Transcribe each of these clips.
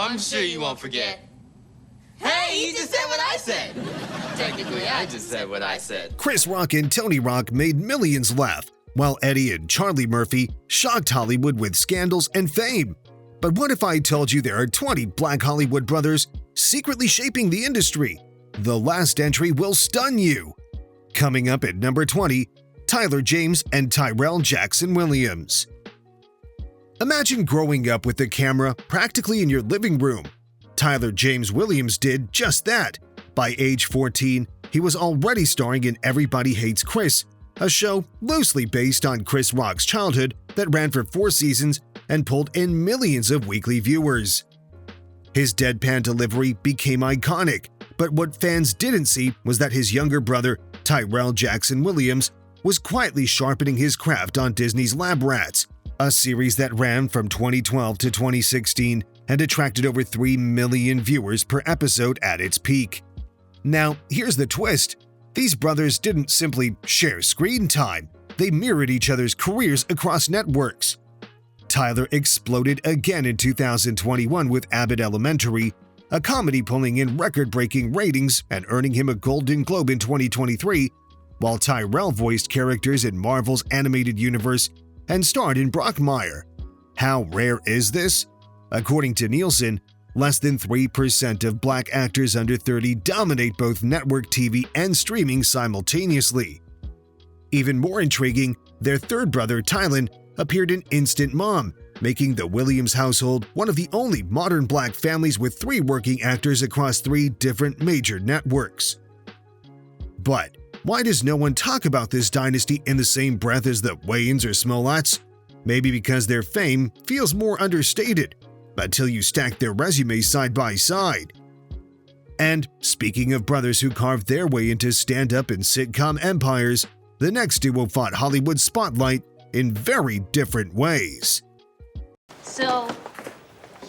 I'm sure you won't forget. Hey, you just said what I said. Technically, I just said what I said. Chris Rock and Tony Rock made millions laugh, while Eddie and Charlie Murphy shocked Hollywood with scandals and fame. But what if I told you there are 20 Black Hollywood brothers secretly shaping the industry? The last entry will stun you. Coming up at number 20, Tyler James and Tyrell Jackson Williams. Imagine growing up with the camera practically in your living room. Tyler James Williams did just that. By age 14, he was already starring in Everybody Hates Chris, a show loosely based on Chris Rock's childhood that ran for 4 seasons and pulled in millions of weekly viewers. His deadpan delivery became iconic, but what fans didn't see was that his younger brother, Tyrell Jackson Williams, was quietly sharpening his craft on Disney's Lab Rats, a series that ran from 2012 to 2016 and attracted over 3 million viewers per episode at its peak. Now, here's the twist. These brothers didn't simply share screen time, they mirrored each other's careers across networks. Tyler exploded again in 2021 with Abbott Elementary, a comedy pulling in record-breaking ratings and earning him a Golden Globe in 2023, while Tyrell voiced characters in Marvel's animated universe and starred in Brockmire. How rare is this? According to Nielsen, less than 3% of Black actors under 30 dominate both network TV and streaming simultaneously. Even more intriguing, their third brother, Tylen, appeared in Instant Mom, making the Williams household one of the only modern Black families with 3 working actors across 3 different major networks. But why does no one talk about this dynasty in the same breath as the Wayans or Smolletts? Maybe because their fame feels more understated, until you stack their resumes side by side. And speaking of brothers who carved their way into stand-up and sitcom empires, the next duo fought Hollywood's spotlight in very different ways. So,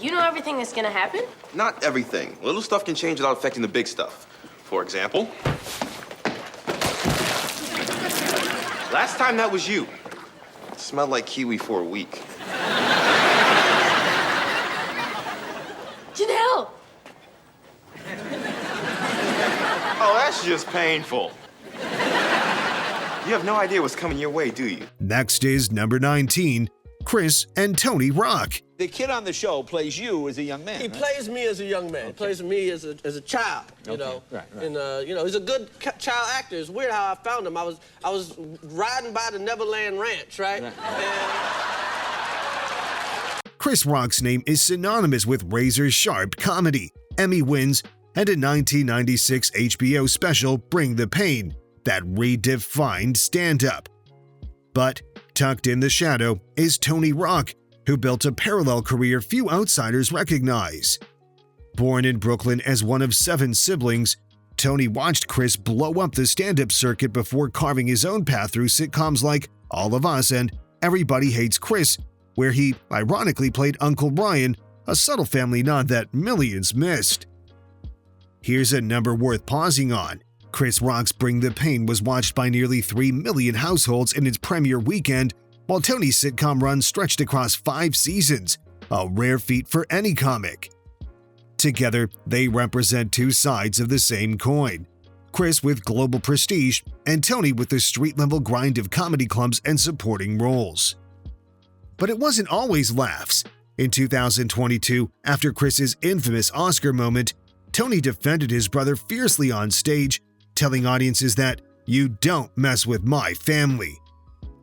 you know everything that's gonna happen? Not everything. Little stuff can change without affecting the big stuff. For example, last time that was you. It smelled like kiwi for a week. Janelle! Oh, that's just painful. You have no idea what's coming your way, do you? Next is number 19, Chris and Tony Rock. The kid on the show plays you as a young man. He right? plays me as a young man. He plays me as a child, you know. Right. And he's a good child actor. It's weird how I found him. I was riding by the Neverland Ranch, right? Chris Rock's name is synonymous with razor-sharp comedy, Emmy wins, and a 1996 HBO special, Bring the Pain, that redefined stand-up. But tucked in the shadow is Tony Rock, who built a parallel career few outsiders recognize. Born in Brooklyn as one of 7 siblings, Tony watched Chris blow up the stand-up circuit before carving his own path through sitcoms like All of Us and Everybody Hates Chris, where he ironically played Uncle Ryan, a subtle family nod that millions missed. Here's a number worth pausing on. Chris Rock's Bring the Pain was watched by nearly 3 million households in its premiere weekend, while Tony's sitcom run stretched across 5 seasons, a rare feat for any comic. Together, they represent 2 sides of the same coin. Chris with global prestige, and Tony with the street-level grind of comedy clubs and supporting roles. But it wasn't always laughs. In 2022, after Chris's infamous Oscar moment, Tony defended his brother fiercely on stage, telling audiences that "you don't mess with my family."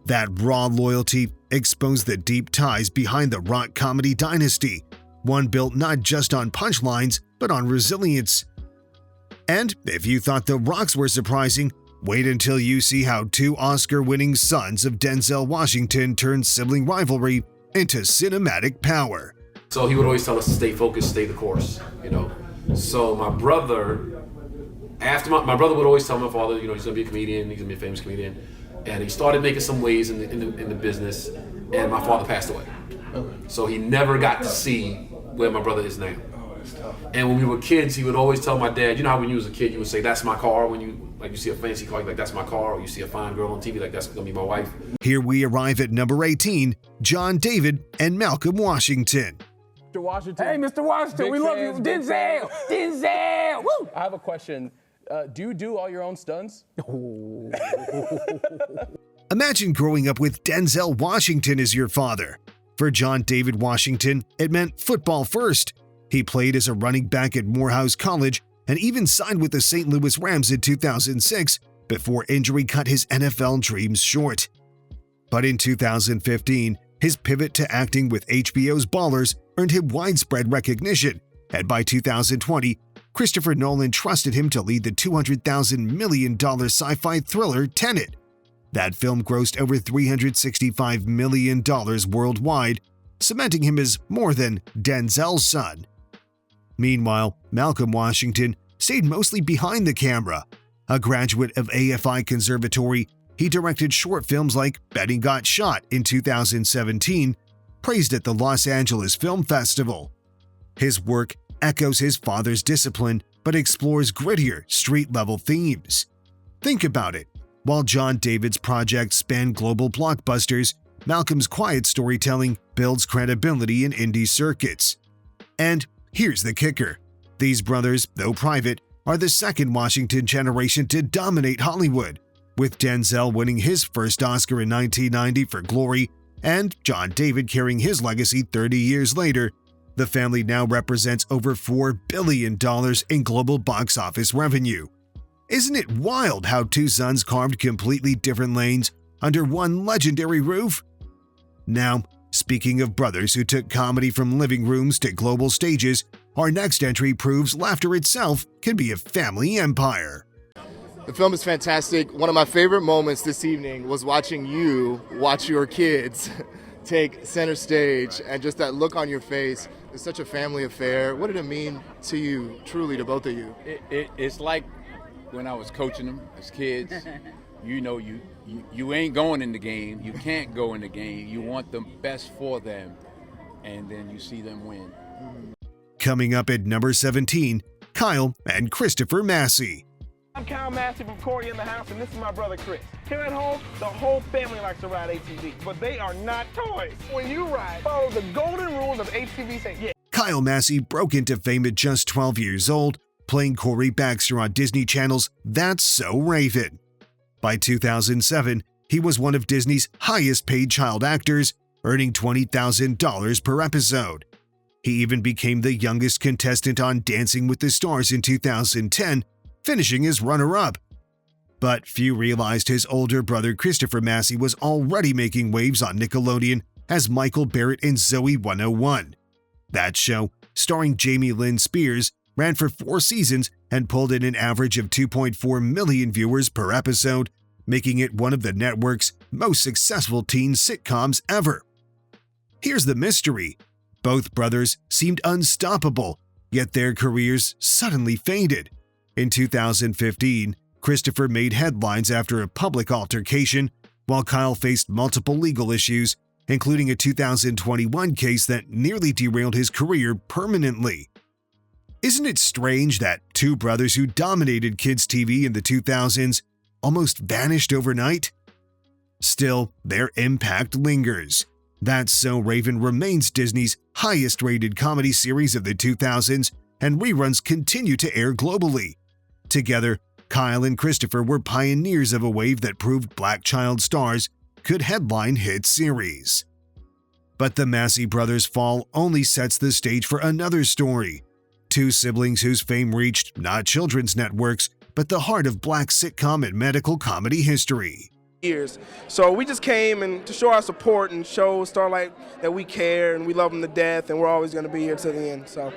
That raw loyalty exposed the deep ties behind the Rock comedy dynasty, one built not just on punchlines, but on resilience. And if you thought the Rocks were surprising, wait until you see how 2 Oscar-winning sons of Denzel Washington turned sibling rivalry into cinematic power. So he would always tell us to stay focused, stay the course, you know. So my brother, after my brother would always tell my father, you know, he's gonna be a comedian, he's gonna be a famous comedian. And he started making some waves in the business, and my father passed away. So he never got to see where my brother is now. And when we were kids, he would always tell my dad, you know how when you was a kid, you would say, "That's my car," when you see a fancy car, you're like, "That's my car," or you see a fine girl on TV, like, "That's gonna be my wife." Here we arrive at number 18, John David and Malcolm Washington. Mr. Washington. Hey, Mr. Washington, Big we love you. fans, big Denzel! Denzel! Woo! I have a question. Do you do all your own stunts? Imagine growing up with Denzel Washington as your father. For John David Washington, it meant football first. He played as a running back at Morehouse College and even signed with the St. Louis Rams in 2006 before injury cut his NFL dreams short. But in 2015, his pivot to acting with HBO's Ballers earned him widespread recognition, and by 2020, Christopher Nolan trusted him to lead the $200 million sci-fi thriller Tenet. That film grossed over $365 million worldwide, cementing him as more than Denzel's son. Meanwhile, Malcolm Washington stayed mostly behind the camera. A graduate of AFI Conservatory, he directed short films like Betty Got Shot in 2017, praised at the Los Angeles Film Festival. His work echoes his father's discipline but explores grittier, street-level themes. Think about it. While John David's projects span global blockbusters, Malcolm's quiet storytelling builds credibility in indie circuits. And here's the kicker. These brothers, though private, are the second Washington generation to dominate Hollywood, with Denzel winning his first Oscar in 1990 for Glory and John David carrying his legacy 30 years later. The family now represents over $4 billion in global box office revenue. Isn't it wild how two sons carved completely different lanes under one legendary roof? Now, speaking of brothers who took comedy from living rooms to global stages, our next entry proves laughter itself can be a family empire. The film is fantastic. One of my favorite moments this evening was watching you watch your kids take center stage, and just that look on your face. It's such a family affair. What did it mean to you, truly, to both of you? It's like when I was coaching them as kids. You know, you ain't going in the game. You can't go in the game. You want the best for them, and then you see them win. Coming up at number 17, Kyle and Christopher Massie. I'm Kyle Massie from Corey in the House, and this is my brother Chris. Here at home, the whole family likes to ride ATVs, but they are not toys. When you ride, follow the golden rules of HTV safety. Kyle Massie broke into fame at just 12 years old, playing Corey Baxter on Disney Channel's That's So Raven. By 2007, he was one of Disney's highest-paid child actors, earning $20,000 per episode. He even became the youngest contestant on Dancing with the Stars in 2010, finishing as runner-up. But few realized his older brother Christopher Massie was already making waves on Nickelodeon as Michael Barrett in Zoe 101. That show, starring Jamie Lynn Spears, ran for 4 seasons and pulled in an average of 2.4 million viewers per episode, making it one of the network's most successful teen sitcoms ever. Here's the mystery. Both brothers seemed unstoppable, yet their careers suddenly faded. In 2015, Christopher made headlines after a public altercation, while Kyle faced multiple legal issues, including a 2021 case that nearly derailed his career permanently. Isn't it strange that two brothers who dominated kids' TV in the 2000s almost vanished overnight? Still, their impact lingers. That's So Raven remains Disney's highest-rated comedy series of the 2000s, and reruns continue to air globally. Together, Kyle and Christopher were pioneers of a wave that proved black child stars could headline hit series. But the Massie brothers' fall only sets the stage for another story. Two siblings whose fame reached not children's networks, but the heart of black sitcom and medical comedy history. Years. So we just came and to show our support and show Starlight that we care and we love them to death and we're always going to be here to the end. So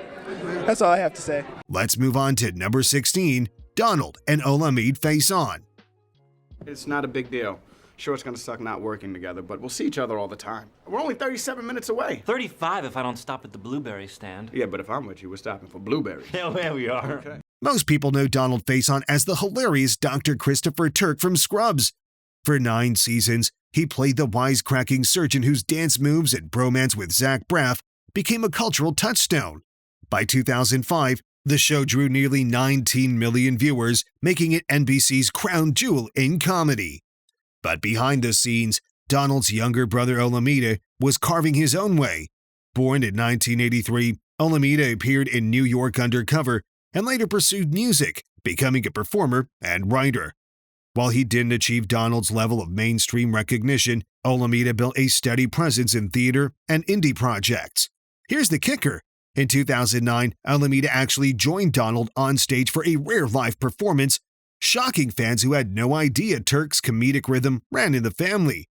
that's all I have to say. Let's move on to number 16, Donald and Olamide Faison. It's not a big deal. Sure, it's going to suck not working together, but we'll see each other all the time. We're only 37 minutes away. 35 if I don't stop at the blueberry stand. Yeah, but if I'm with you, we're stopping for blueberries. Yeah, there we are. Okay. Most people know Donald Faison as the hilarious Dr. Christopher Turk from Scrubs. For 9 seasons, he played the wisecracking surgeon whose dance moves and bromance with Zach Braff became a cultural touchstone. By 2005, the show drew nearly 19 million viewers, making it NBC's crown jewel in comedy. But behind the scenes, Donald's younger brother Olamide was carving his own way. Born in 1983, Alameda appeared in New York Undercover and later pursued music, becoming a performer and writer. While he didn't achieve Donald's level of mainstream recognition, Alameda built a steady presence in theater and indie projects. Here's the kicker. In 2009, Alameda actually joined Donald on stage for a rare live performance, shocking fans who had no idea Turk's comedic rhythm ran in the family.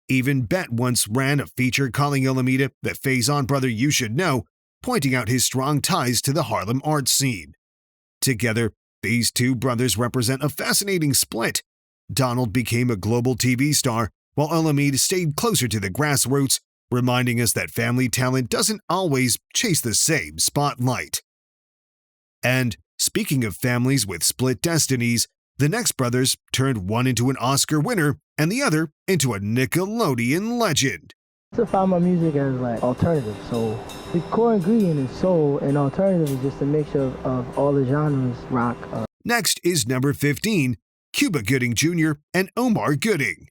Even Bet once ran a feature calling Alameda the Faison brother you should know, pointing out his strong ties to the Harlem art scene. Together, these two brothers represent a fascinating split. Donald became a global TV star, while Alameda stayed closer to the grassroots, reminding us that family talent doesn't always chase the same spotlight. And speaking of families with split destinies, the next brothers turned one into an Oscar winner and the other into a Nickelodeon legend. I define my music as like alternative, so the core ingredient is soul, and alternative is just a mixture of all the genres, rock. Next is number 15, Cuba Gooding Jr. and Omar Gooding.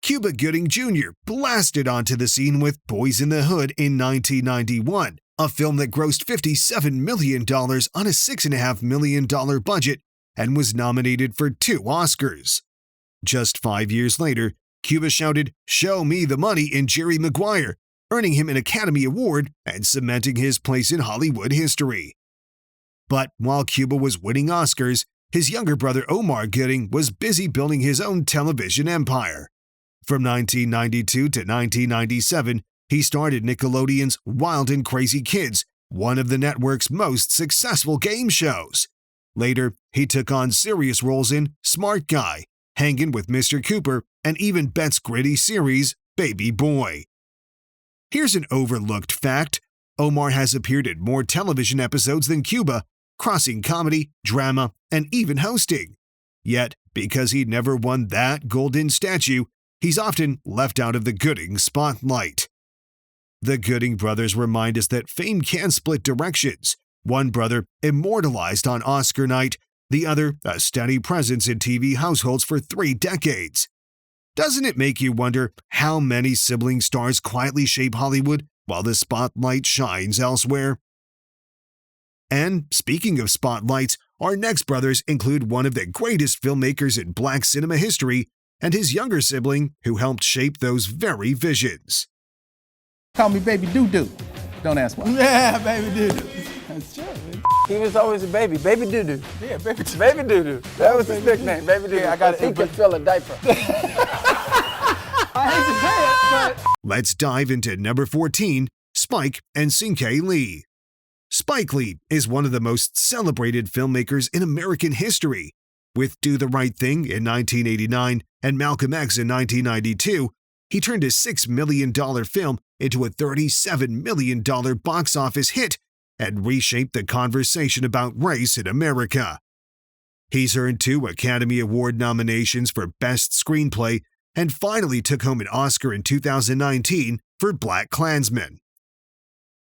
Cuba Gooding Jr. blasted onto the scene with Boys in the Hood in 1991, a film that grossed $57 million on a $6.5 million budget and was nominated for 2 Oscars. Just 5 years later, Cuba shouted, "Show me the money" in Jerry Maguire, earning him an Academy Award and cementing his place in Hollywood history. But while Cuba was winning Oscars, his younger brother Omar Gooding was busy building his own television empire. From 1992 to 1997, he started Nickelodeon's Wild and Crazy Kids, one of the network's most successful game shows. Later, he took on serious roles in Smart Guy, Hangin' with Mr. Cooper, and even Bet's gritty series, Baby Boy. Here's an overlooked fact. Omar has appeared in more television episodes than Cuba, crossing comedy, drama, and even hosting. Yet, because he never won that golden statue, he's often left out of the Gooding spotlight. The Gooding brothers remind us that fame can split directions. One brother immortalized on Oscar night, the other a steady presence in TV households for 3 decades. Doesn't it make you wonder how many sibling stars quietly shape Hollywood while the spotlight shines elsewhere? And speaking of spotlights, our next brothers include one of the greatest filmmakers in Black cinema history and his younger sibling who helped shape those very visions. Call me Baby Doo-Doo. Don't ask why. Yeah, Baby Doo-Doo. That's true. He was always a baby. Baby Doo-Doo. Yeah, Baby Doo-Doo. Baby Doo-Doo. That was his nickname, Baby Doo-Doo. Yeah, I got it. He could fill a diaper. I hate to say it, but... Let's dive into number 14, Spike and Cinqué Lee. Spike Lee is one of the most celebrated filmmakers in American history. With Do the Right Thing in 1989 and Malcolm X in 1992, he turned a $6 million film into a $37 million box office hit and reshaped the conversation about race in America. He's earned 2 Academy Award nominations for Best Screenplay and finally took home an Oscar in 2019 for BlacKkKlansman.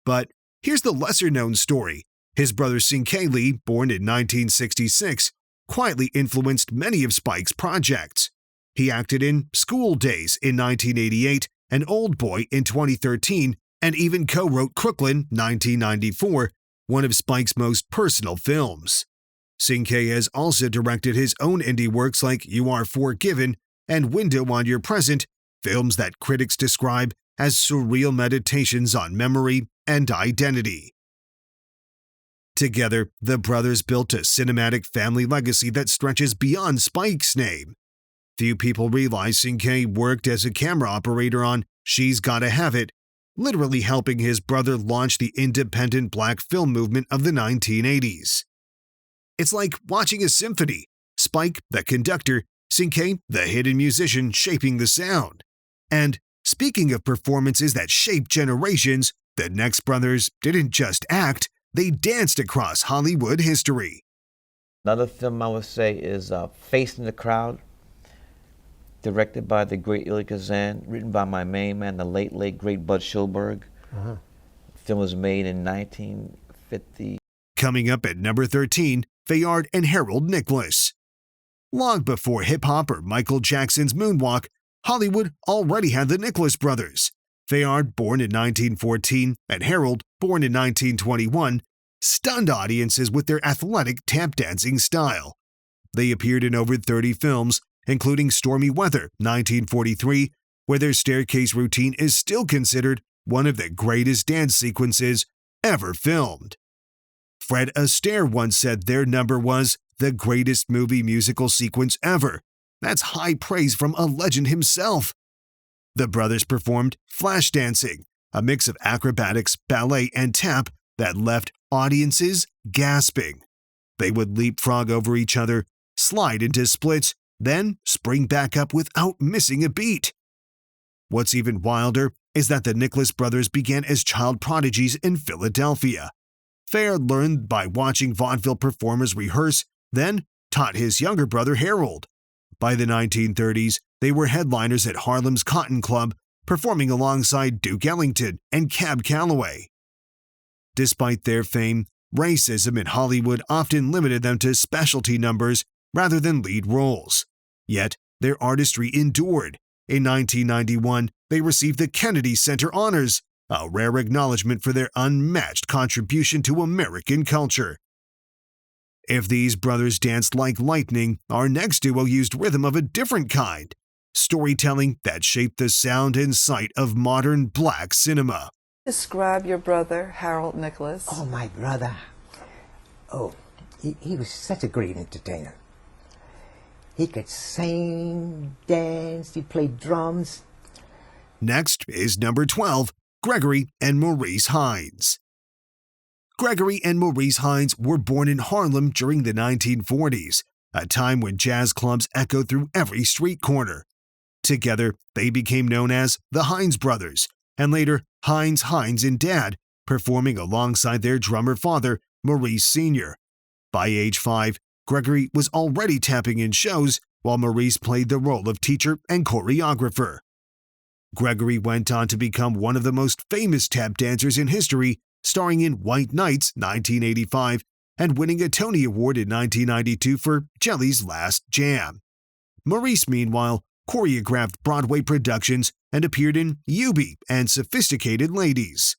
But here's the lesser-known story. His brother Cinqué Lee, born in 1966, quietly influenced many of Spike's projects. He acted in School Days in 1988 and Old Boy in 2013, and even co-wrote Crooklyn 1994, one of Spike's most personal films. Cinqué has also directed his own indie works like You Are Forgiven and Window on Your Present, films that critics describe as surreal meditations on memory and identity. Together, the brothers built a cinematic family legacy that stretches beyond Spike's name. Few people realize Cinqué worked as a camera operator on She's Gotta Have It, literally helping his brother launch the independent black film movement of the 1980s. It's like watching a symphony. Spike, the conductor, Cinqué, the hidden musician shaping the sound. And speaking of performances that shape generations, the next brothers didn't just act, they danced across Hollywood history. Another film I would say is Facing the Crowd, directed by the great Elia Kazan, written by my main man, the late great Bud Schulberg. The film was made in 1950. Coming up at number 13, Fayard and Harold Nicholas. Long before hip-hop or Michael Jackson's moonwalk, Hollywood already had the Nicholas brothers. Faison, born in 1914, and Harold, born in 1921, stunned audiences with their athletic tap dancing style. They appeared in over 30 films, including Stormy Weather, 1943, where their staircase routine is still considered one of the greatest dance sequences ever filmed. Fred Astaire once said their number was the greatest movie musical sequence ever. That's high praise from a legend himself. The brothers performed flash dancing, a mix of acrobatics, ballet, and tap that left audiences gasping. They would leapfrog over each other, slide into splits, then spring back up without missing a beat. What's even wilder is that the Nicholas brothers began as child prodigies in Philadelphia. Fair learned by watching vaudeville performers rehearse, then taught his younger brother Harold. By the 1930s, they were headliners at Harlem's Cotton Club, performing alongside Duke Ellington and Cab Calloway. Despite their fame, racism in Hollywood often limited them to specialty numbers rather than lead roles. Yet, their artistry endured. In 1991, they received the Kennedy Center Honors, a rare acknowledgement for their unmatched contribution to American culture. If these brothers danced like lightning, our next duo used rhythm of a different kind, storytelling that shaped the sound and sight of modern black cinema. Describe your brother, Harold Nicholas. Oh, my brother. Oh, he was such a great entertainer. He could sing, dance, he played drums. Next is number 12, Gregory and Maurice Hines. Gregory and Maurice Hines were born in Harlem during the 1940s, a time when jazz clubs echoed through every street corner. Together, they became known as the Hines Brothers, and later Hines, and Dad, performing alongside their drummer father, Maurice Sr. By age 5, Gregory was already tapping in shows, while Maurice played the role of teacher and choreographer. Gregory went on to become one of the most famous tap dancers in history, starring in White Nights 1985 and winning a Tony Award in 1992 for Jelly's Last Jam. Maurice, meanwhile, choreographed Broadway productions and appeared in Eubie and Sophisticated Ladies.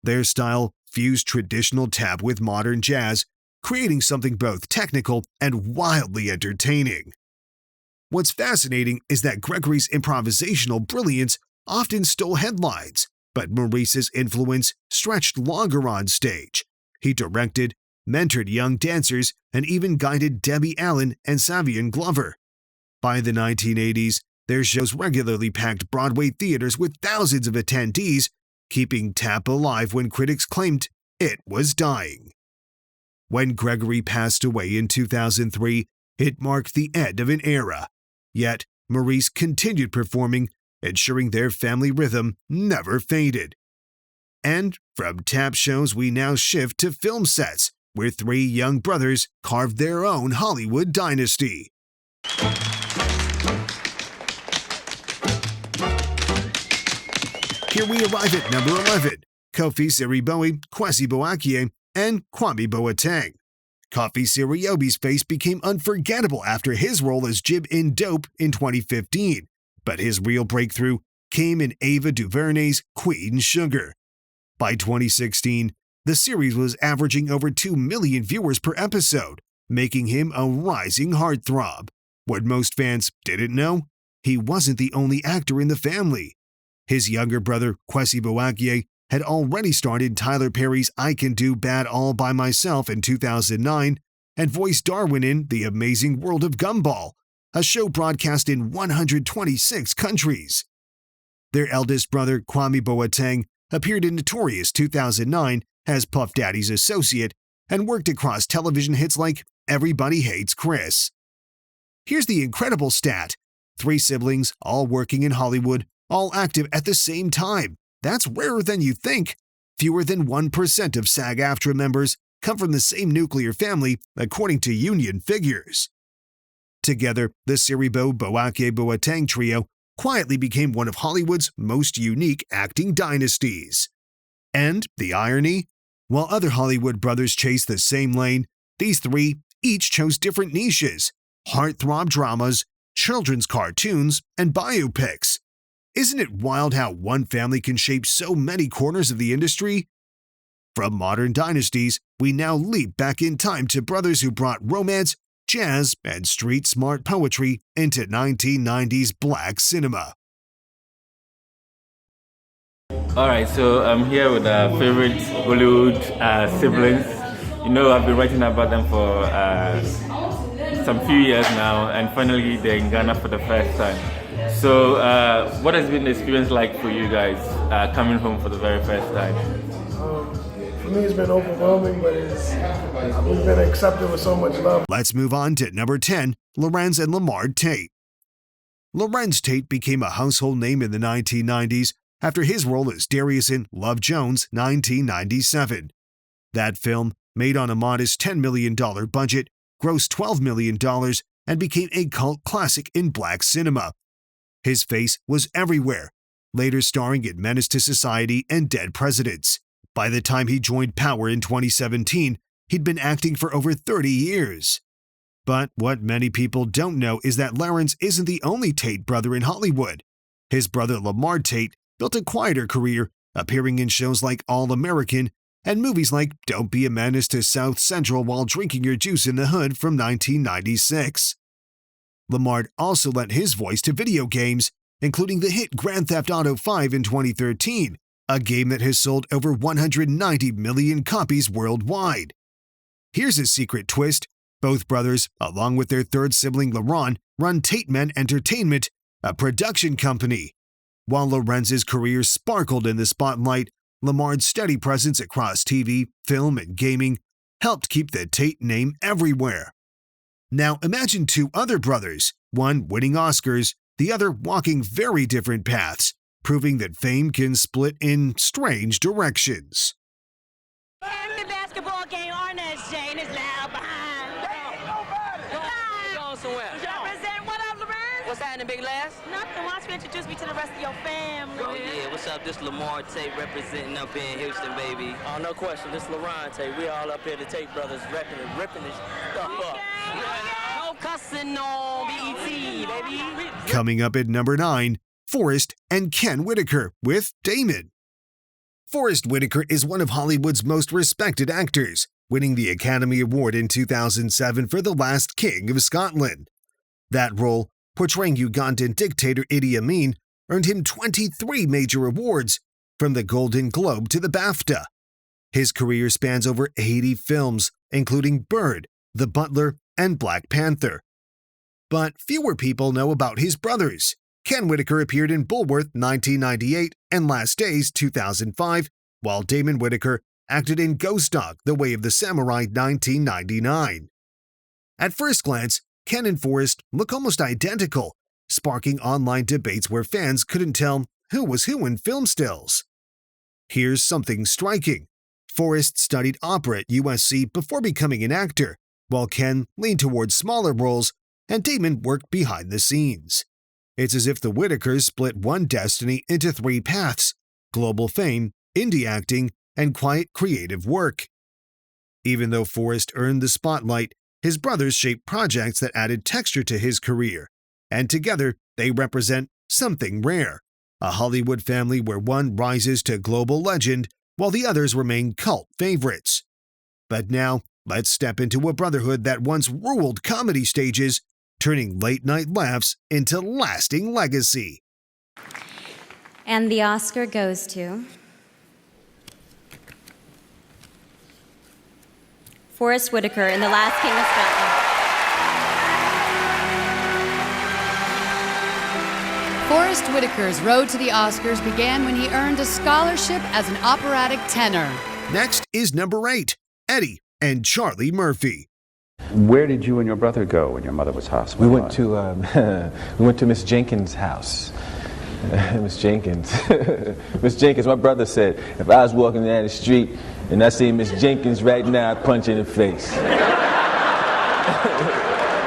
Their style fused traditional tap with modern jazz, creating something both technical and wildly entertaining. What's fascinating is that Gregory's improvisational brilliance often stole headlines, but Maurice's influence stretched longer on stage. He directed, mentored young dancers, and even guided Debbie Allen and Savion Glover. By the 1980s, their shows regularly packed Broadway theaters with thousands of attendees, keeping tap alive when critics claimed it was dying. When Gregory passed away in 2003, it marked the end of an era. Yet, Maurice continued performing, ensuring their family rhythm never faded. And from tap shows, we now shift to film sets, where three young brothers carved their own Hollywood dynasty. Here we arrive at number 11, Kofi Siriboat, Kwesi Boakye, and Kwame Boateng. Kofi Siriboat's face became unforgettable after his role as Jib in Dope in 2015, but his real breakthrough came in Ava DuVernay's Queen Sugar. By 2016, the series was averaging over 2 million viewers per episode, making him a rising heartthrob. What most fans didn't know? He wasn't the only actor in the family. His younger brother, Kwesi Boakye, had already starred in Tyler Perry's I Can Do Bad All By Myself in 2009 and voiced Darwin in The Amazing World of Gumball, a show broadcast in 126 countries. Their eldest brother, Kwame Boateng, appeared in Notorious 2009 as Puff Daddy's associate and worked across television hits like Everybody Hates Chris. Here's the incredible stat: 3 siblings, all working in Hollywood, all active at the same time. That's rarer than you think. Fewer than 1% of SAG-AFTRA members come from the same nuclear family, according to union figures. Together, the Siriboat Boakye Boateng trio quietly became one of Hollywood's most unique acting dynasties. And the irony? While other Hollywood brothers chased the same lane, these three each chose different niches: heartthrob dramas, children's cartoons, and biopics. Isn't it wild how one family can shape so many corners of the industry? From modern dynasties, we now leap back in time to brothers who brought romance, jazz, and street-smart poetry into 1990s black cinema. All right, so I'm here with our favorite Bollywood siblings. You know, I've been writing about them for some few years now, and finally they're in Ghana for the first time. So what has been the experience like for you guys coming home for the very first time? For me, it's been overwhelming, but we've been accepted with so much love. Let's move on to number 10, Lorenz and Lamar Tate. Lorenz Tate became a household name in the 1990s after his role as Darius in Love Jones, 1997. That film, made on a modest $10 million budget, grossed $12 million and became a cult classic in black cinema. His face was everywhere, later starring in Menace to Society and Dead Presidents. By the time he joined Power in 2017, he'd been acting for over 30 years. But what many people don't know is that Lorenz isn't the only Tate brother in Hollywood. His brother Lamar Tate built a quieter career, appearing in shows like All American and movies like Don't Be a Menace to South Central While Drinking Your Juice in the Hood from 1996. Lamar also lent his voice to video games, including the hit Grand Theft Auto V in 2013, a game that has sold over 190 million copies worldwide. Here's a secret twist. Both brothers, along with their third sibling LaRon, run Tate Men Entertainment, a production company. While Lorenz's career sparkled in the spotlight, Lamar's steady presence across TV, film, and gaming helped keep the Tate name everywhere. Now imagine two other brothers, one winning Oscars, the other walking very different paths, proving that fame can split in strange directions. The basketball game, Arnett Shane is loud behind. Going somewhere. Represent what up, LeBron? What's happening, Big Lass? Nothing. Why don't you introduce me to the rest of your family? Oh, yeah. What's up? This Lamar Tate representing up here in Houston, baby. Oh, no question. This LaRon Tate. We all up here, the Tate brothers, repping and ripping this stuff up. No cussing on BET, baby. Coming up at number 9, Forrest and Ken Whitaker with Damon. Forrest Whitaker is one of Hollywood's most respected actors, winning the Academy Award in 2007 for The Last King of Scotland. That role, portraying Ugandan dictator Idi Amin, earned him 23 major awards, from the Golden Globe to the BAFTA. His career spans over 80 films, including Bird, The Butler, and Black Panther. But fewer people know about his brothers. Ken Whitaker appeared in Bulworth 1998 and Last Days 2005, while Damon Whitaker acted in Ghost Dog: The Way of the Samurai 1999. At first glance, Ken and Forrest look almost identical, sparking online debates where fans couldn't tell who was who in film stills. Here's something striking. Forrest studied opera at USC before becoming an actor, while Ken leaned towards smaller roles and Damon worked behind the scenes. It's as if the Whitakers split one destiny into 3 paths: global fame, indie acting, and quiet creative work. Even though Forrest earned the spotlight, his brothers shaped projects that added texture to his career, and together they represent something rare: a Hollywood family where one rises to global legend while the others remain cult favorites. But now, let's step into a brotherhood that once ruled comedy stages, turning late-night laughs into lasting legacy. And the Oscar goes to Forrest Whitaker in The Last King of Scotland. Forrest Whitaker's road to the Oscars began when he earned a scholarship as an operatic tenor. Next is number 8, Eddie and Charlie Murphy. Where did you and your brother go when your mother was hospitalized? We went to Miss Jenkins' house. Miss Jenkins. Miss Jenkins, my brother said, if I was walking down the street and I see Miss Jenkins right now, I'd punch her in the face.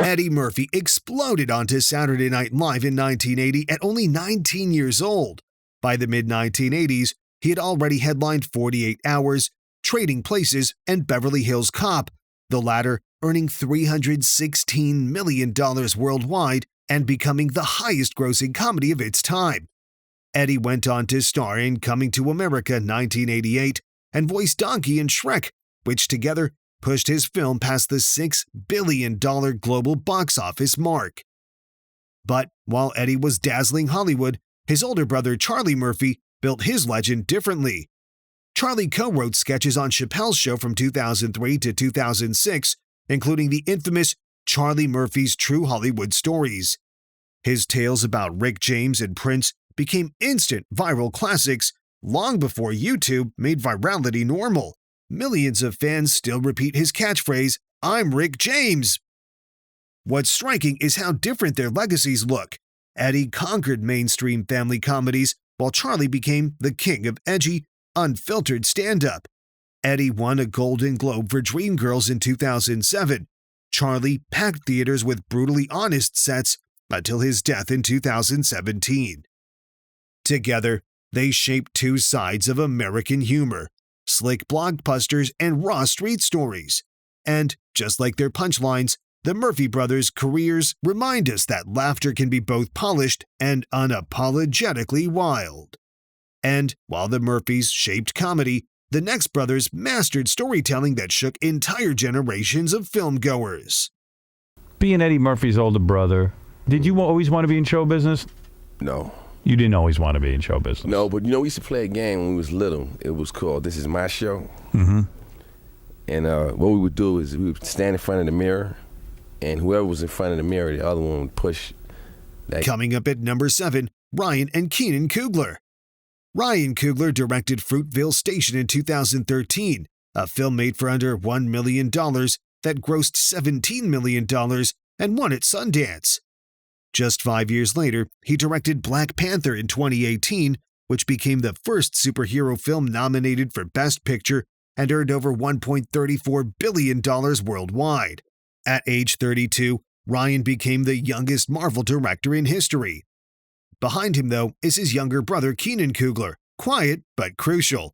Eddie Murphy exploded onto Saturday Night Live in 1980 at only 19 years old. By the mid-1980s, he had already headlined 48 Hours, Trading Places, and Beverly Hills Cop, the latter earning $316 million worldwide and becoming the highest-grossing comedy of its time. Eddie went on to star in Coming to America 1988 and voiced Donkey in Shrek, which together pushed his film past the $6 billion global box office mark. But while Eddie was dazzling Hollywood, his older brother Charlie Murphy built his legend differently. Charlie co-wrote sketches on Chappelle's Show from 2003 to 2006, including the infamous Charlie Murphy's True Hollywood Stories. His tales about Rick James and Prince became instant viral classics long before YouTube made virality normal. Millions of fans still repeat his catchphrase, "I'm Rick James." What's striking is how different their legacies look. Eddie conquered mainstream family comedies, while Charlie became the king of edgy, unfiltered stand-up. Eddie won a Golden Globe for Dreamgirls in 2007. Charlie packed theaters with brutally honest sets until his death in 2017. Together, they shaped two sides of American humor, slick blockbusters and raw street stories. And just like their punchlines, the Murphy brothers' careers remind us that laughter can be both polished and unapologetically wild. And while the Murphys shaped comedy, the next brothers mastered storytelling that shook entire generations of filmgoers. Being Eddie Murphy's older brother, did you always want to be in show business? No. You didn't always want to be in show business? No, but we used to play a game when we was little. It was called This Is My Show. Mm-hmm. And what we would do is we would stand in front of the mirror, and whoever was in front of the mirror, the other one would push. Coming up at number 7, Ryan and Keenan Coogler. Ryan Coogler directed Fruitvale Station in 2013, a film made for under $1 million that grossed $17 million and won at Sundance. Just 5 years later, he directed Black Panther in 2018, which became the first superhero film nominated for Best Picture and earned over $1.34 billion worldwide. At age 32, Ryan became the youngest Marvel director in history. Behind him, though, is his younger brother Keenan Coogler, quiet but crucial.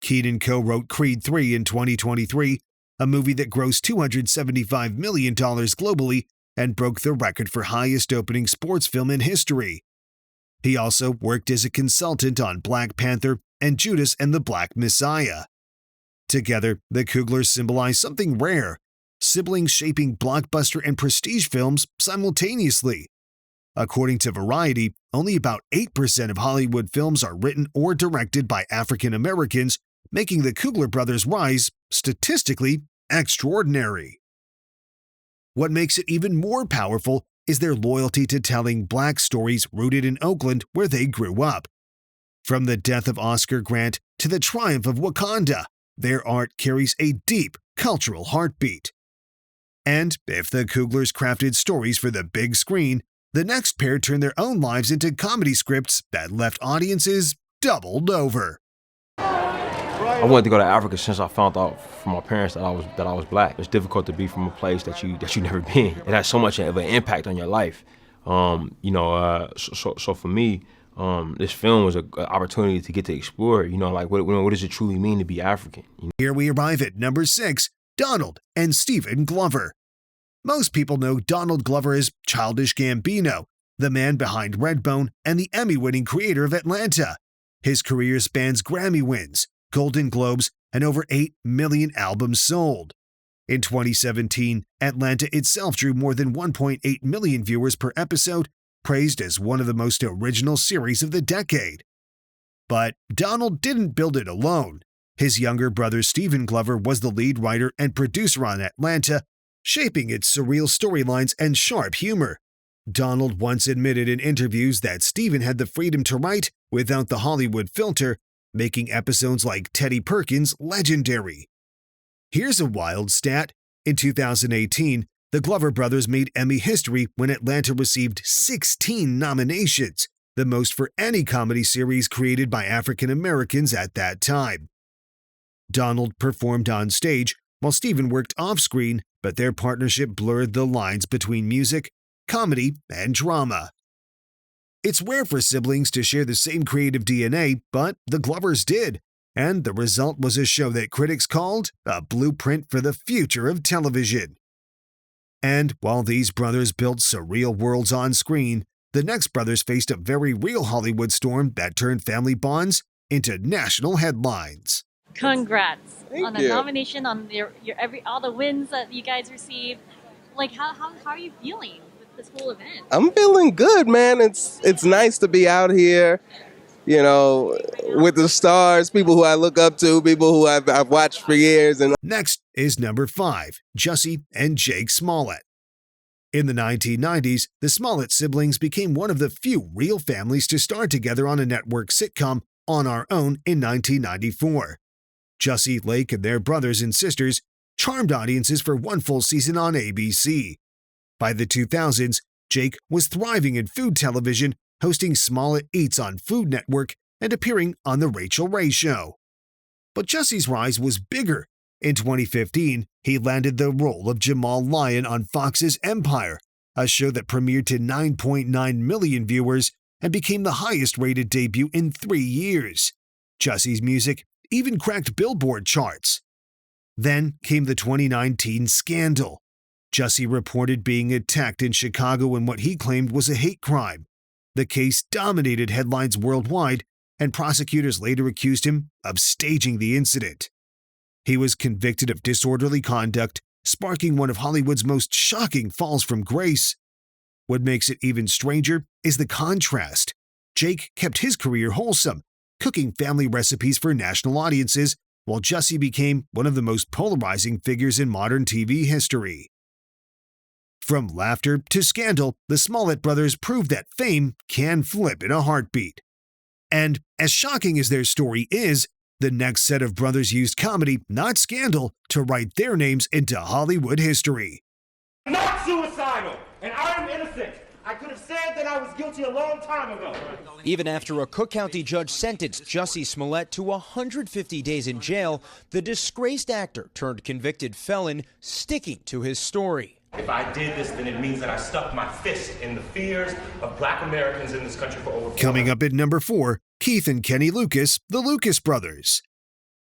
Keenan co-wrote Creed 3 in 2023, a movie that grossed $275 million globally and broke the record for highest opening sports film in history. He also worked as a consultant on Black Panther and Judas and the Black Messiah. Together, the Cooglers symbolize something rare, siblings shaping blockbuster and prestige films simultaneously. According to Variety, only about 8% of Hollywood films are written or directed by African Americans, making the Coogler brothers' rise statistically extraordinary. What makes it even more powerful is their loyalty to telling Black stories rooted in Oakland, where they grew up. From the death of Oscar Grant to the triumph of Wakanda, their art carries a deep cultural heartbeat. And if the Cooglers crafted stories for the big screen, the next pair turned their own lives into comedy scripts that left audiences doubled over. I wanted to go to Africa since I found out from my parents that I was black. It's difficult to be from a place that you never been. It has so much of an impact on your life. So for me, this film was an opportunity to get to explore. What does it truly mean to be African? Here we arrive at number 6, Donald and Stephen Glover. Most people know Donald Glover as Childish Gambino, the man behind Redbone and the Emmy-winning creator of Atlanta. His career spans Grammy wins, Golden Globes, and over 8 million albums sold. In 2017, Atlanta itself drew more than 1.8 million viewers per episode, praised as one of the most original series of the decade. But Donald didn't build it alone. His younger brother Stephen Glover was the lead writer and producer on Atlanta, shaping its surreal storylines and sharp humor. Donald once admitted in interviews that Stephen had the freedom to write without the Hollywood filter, making episodes like Teddy Perkins legendary. Here's a wild stat. In 2018, the Glover brothers made Emmy history when Atlanta received 16 nominations, the most for any comedy series created by African Americans at that time. Donald performed on stage, while Stephen worked off-screen, but their partnership blurred the lines between music, comedy, and drama. It's rare for siblings to share the same creative DNA, but the Glovers did, and the result was a show that critics called a blueprint for the future of television. And while these brothers built surreal worlds on screen, the next brothers faced a very real Hollywood storm that turned family bonds into national headlines. Congrats on the you. nomination, on your all the wins that you guys received. Like, how are you feeling with this whole event? I'm feeling good, man. It's nice to be out here, you know, with the stars, people who I look up to, people who I've watched for years. And next is number 5, Jussie and Jake Smollett. In the 1990s, the Smollett siblings became one of the few real families to star together on a network sitcom On Our Own in 1994. Jussie, Lake, and their brothers and sisters charmed audiences for one full season on ABC. By the 2000s, Jake was thriving in food television, hosting Smollett Eats on Food Network and appearing on The Rachel Ray Show. But Jussie's rise was bigger. In 2015, he landed the role of Jamal Lyon on Fox's Empire, a show that premiered to 9.9 million viewers and became the highest-rated debut in 3 years. Jussie's music even cracked Billboard charts. Then came the 2019 scandal. Jussie reported being attacked in Chicago in what he claimed was a hate crime. The case dominated headlines worldwide, and prosecutors later accused him of staging the incident. He was convicted of disorderly conduct, sparking one of Hollywood's most shocking falls from grace. What makes it even stranger is the contrast. Jake kept his career wholesome, cooking family recipes for national audiences, while Jussie became one of the most polarizing figures in modern TV history. From laughter to scandal, the Smollett brothers proved that fame can flip in a heartbeat. And as shocking as their story is, the next set of brothers used comedy, not scandal, to write their names into Hollywood history. Not suicidal, and I am innocent. I could have said that I was guilty a long time ago. Even after a Cook County judge sentenced Jussie Smollett to 150 days in jail, the disgraced actor turned convicted felon sticking to his story. If I did this, then it means that I stuck my fist in the fears of black Americans in this country for over 4 Coming up at number 4, Keith and Kenny Lucas, the Lucas brothers.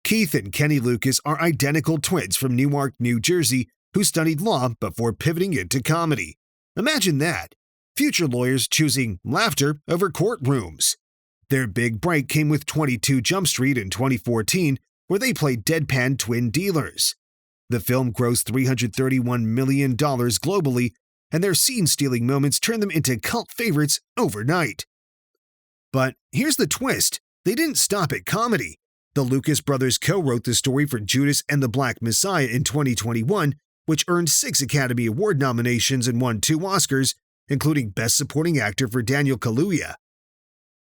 Keith and Kenny Lucas are identical twins from Newark, New Jersey, who studied law before pivoting into comedy. Imagine that. Future lawyers choosing laughter over courtrooms. Their big break came with 22 Jump Street in 2014, where they played deadpan twin dealers. The film grossed $331 million globally, and their scene-stealing moments turned them into cult favorites overnight. But here's the twist. They didn't stop at comedy. The Lucas brothers co-wrote the story for Judas and the Black Messiah in 2021, which earned 6 Academy Award nominations and won 2 Oscars, including Best Supporting Actor for Daniel Kaluuya.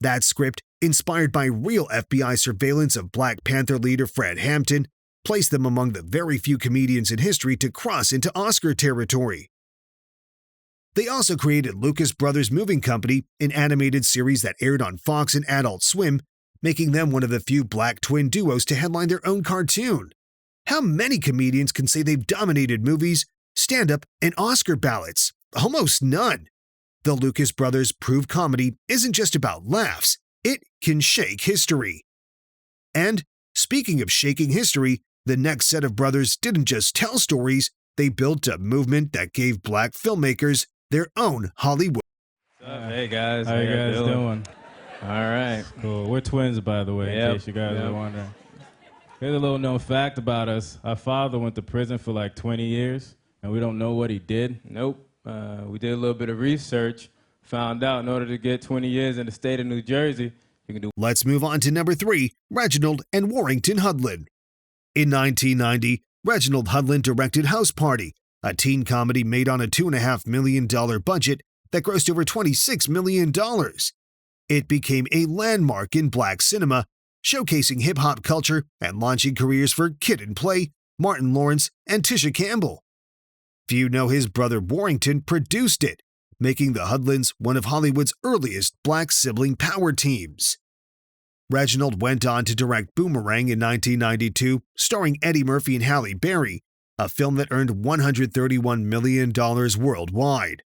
That script, inspired by real FBI surveillance of Black Panther leader Fred Hampton, placed them among the very few comedians in history to cross into Oscar territory. They also created Lucas Brothers Moving Company, an animated series that aired on Fox and Adult Swim, making them one of the few black twin duos to headline their own cartoon. How many comedians can say they've dominated movies, stand-up, and Oscar ballots? Almost none. The Lucas brothers prove comedy isn't just about laughs, it can shake history. And speaking of shaking history, the next set of brothers didn't just tell stories, they built a movement that gave black filmmakers their own Hollywood. Hey guys, how you guys doing? All right, Cool. We're twins, by the way, in case you guys are wondering. Here's a little known fact about us. Our father went to prison for like 20 years, and we don't know what he did. Nope. We did a little bit of research, found out in order to get 20 years in the state of New Jersey, you can do. Let's move on to number 3, Reginald and Warrington Hudlin. In 1990, Reginald Hudlin directed House Party, a teen comedy made on a $2.5 million budget that grossed over $26 million. It became a landmark in black cinema, showcasing hip-hop culture and launching careers for Kid and Play, Martin Lawrence, and Tisha Campbell. Few know his brother Warrington produced it, making the Hudlins one of Hollywood's earliest black sibling power teams. Reginald went on to direct Boomerang in 1992, starring Eddie Murphy and Halle Berry, a film that earned $131 million worldwide.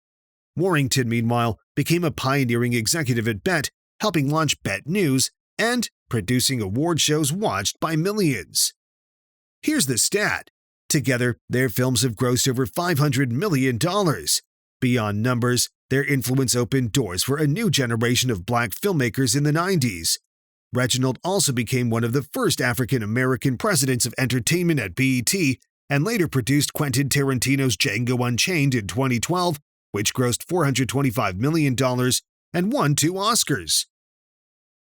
Warrington, meanwhile, became a pioneering executive at BET, helping launch BET News and producing award shows watched by millions. Here's the stat. Together, their films have grossed over $500 million. Beyond numbers, Their influence opened doors for a new generation of black filmmakers in the 90s. Reginald also became one of the first African-American presidents of entertainment at BET and later produced Quentin Tarantino's Django Unchained in 2012, which grossed $425 million and won 2 Oscars.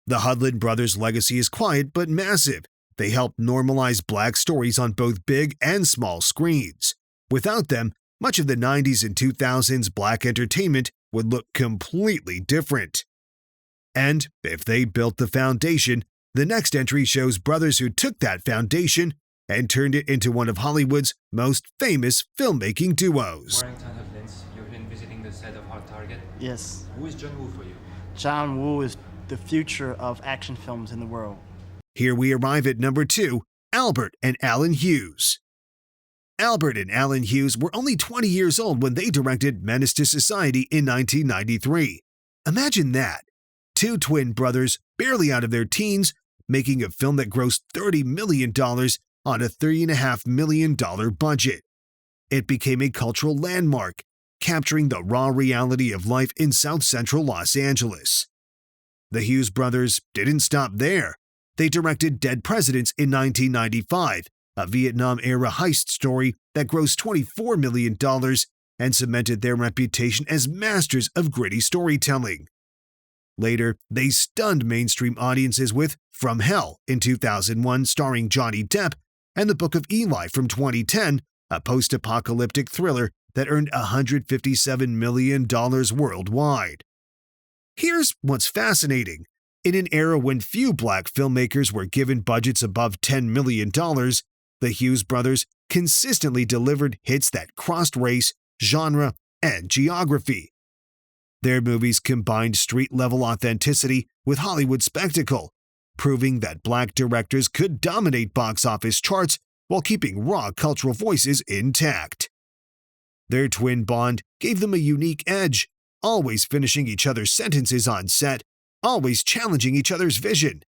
The Hudlin brothers' legacy is quiet but massive. They helped normalize black stories on both big and small screens. Without them, much of the 90s and 2000s black entertainment would look completely different. And if they built the foundation, the next entry shows brothers who took that foundation and turned it into one of Hollywood's most famous filmmaking duos. Warrington Hudlins, you've been visiting the set of Hard Target? Yes. Who is John Woo for you? John Woo is the future of action films in the world. Here we arrive at number 2, Albert and Alan Hughes. Albert and Alan Hughes were only 20 years old when they directed Menace to Society in 1993. Imagine that. 2 twin brothers, barely out of their teens, making a film that grossed $30 million on a $3.5 million budget. It became a cultural landmark, capturing the raw reality of life in South Central Los Angeles. The Hughes brothers didn't stop there. They directed Dead Presidents in 1995, a Vietnam-era heist story that grossed $24 million and cemented their reputation as masters of gritty storytelling. Later, they stunned mainstream audiences with From Hell in 2001 starring Johnny Depp and The Book of Eli from 2010, a post-apocalyptic thriller that earned $157 million worldwide. Here's what's fascinating. In an era when few black filmmakers were given budgets above $10 million, the Hughes brothers consistently delivered hits that crossed race, genre, and geography. Their movies combined street-level authenticity with Hollywood spectacle, proving that black directors could dominate box office charts while keeping raw cultural voices intact. Their twin bond gave them a unique edge, always finishing each other's sentences on set, always challenging each other's vision.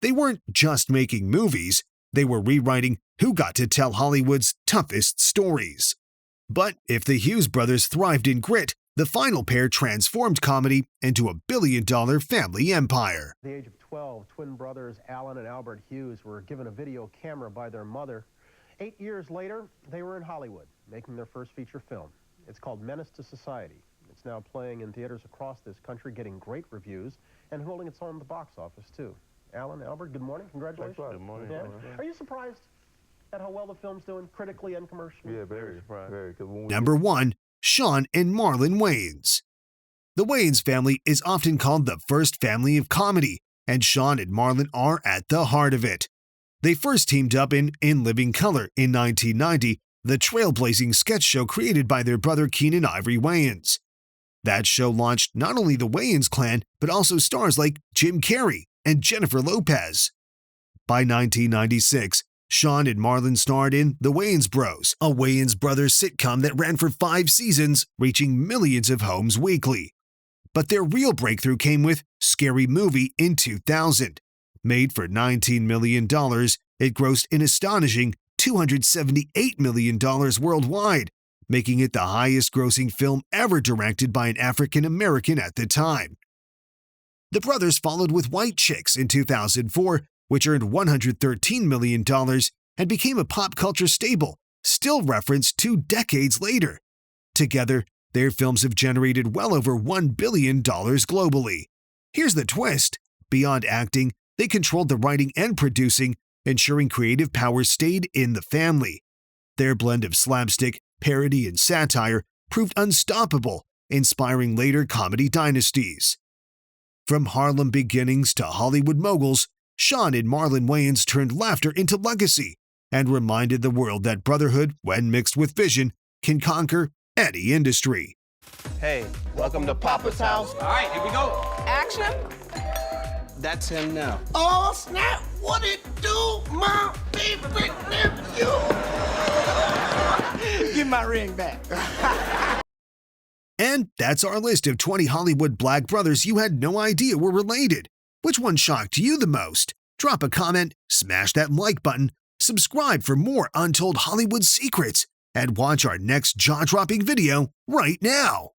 They weren't just making movies, they were rewriting who got to tell Hollywood's toughest stories. But if the Hughes brothers thrived in grit, the final pair transformed comedy into a billion-dollar family empire. At the age of 12, twin brothers Alan and Albert Hughes were given a video camera by their mother. 8 years later, they were in Hollywood, making their first feature film. It's called Menace to Society. It's now playing in theaters across this country, getting great reviews, and holding its own at the box office, too. Alan, Albert, good morning. Congratulations. Good morning. Yeah. Are you surprised at how well the film's doing, critically and commercially? Yeah, very surprised. Very. Number 1, Sean and Marlon Wayans. The Wayans family is often called the first family of comedy, and Sean and Marlon are at the heart of it. They first teamed up in Living Color in 1990, the trailblazing sketch show created by their brother Keenan Ivory Wayans. That show launched not only the Wayans clan, but also stars like Jim Carrey and Jennifer Lopez. By 1996, Sean and Marlon starred in The Wayans Bros, a Wayans brothers sitcom that ran for 5 seasons, reaching millions of homes weekly. But their real breakthrough came with Scary Movie in 2000. Made for $19 million, it grossed an astonishing $278 million worldwide, making it the highest-grossing film ever directed by an African American at the time. The brothers followed with White Chicks in 2004, which earned $113 million and became a pop culture staple, still referenced 2 decades later. Together, their films have generated well over $1 billion globally. Here's the twist. Beyond acting, they controlled the writing and producing, ensuring creative power stayed in the family. Their blend of slapstick, parody, and satire proved unstoppable, inspiring later comedy dynasties. From Harlem beginnings to Hollywood moguls, Sean and Marlon Wayans turned laughter into legacy and reminded the world that brotherhood, when mixed with vision, can conquer any industry. Hey, welcome to Papa's house. All right, here we go. Action. That's him now. Oh, snap. What it do, my favorite nephew? Give my ring back. And that's our list of 20 Hollywood black brothers you had no idea were related. Which one shocked you the most? Drop a comment, smash that like button, subscribe for more untold Hollywood secrets, and watch our next jaw-dropping video right now.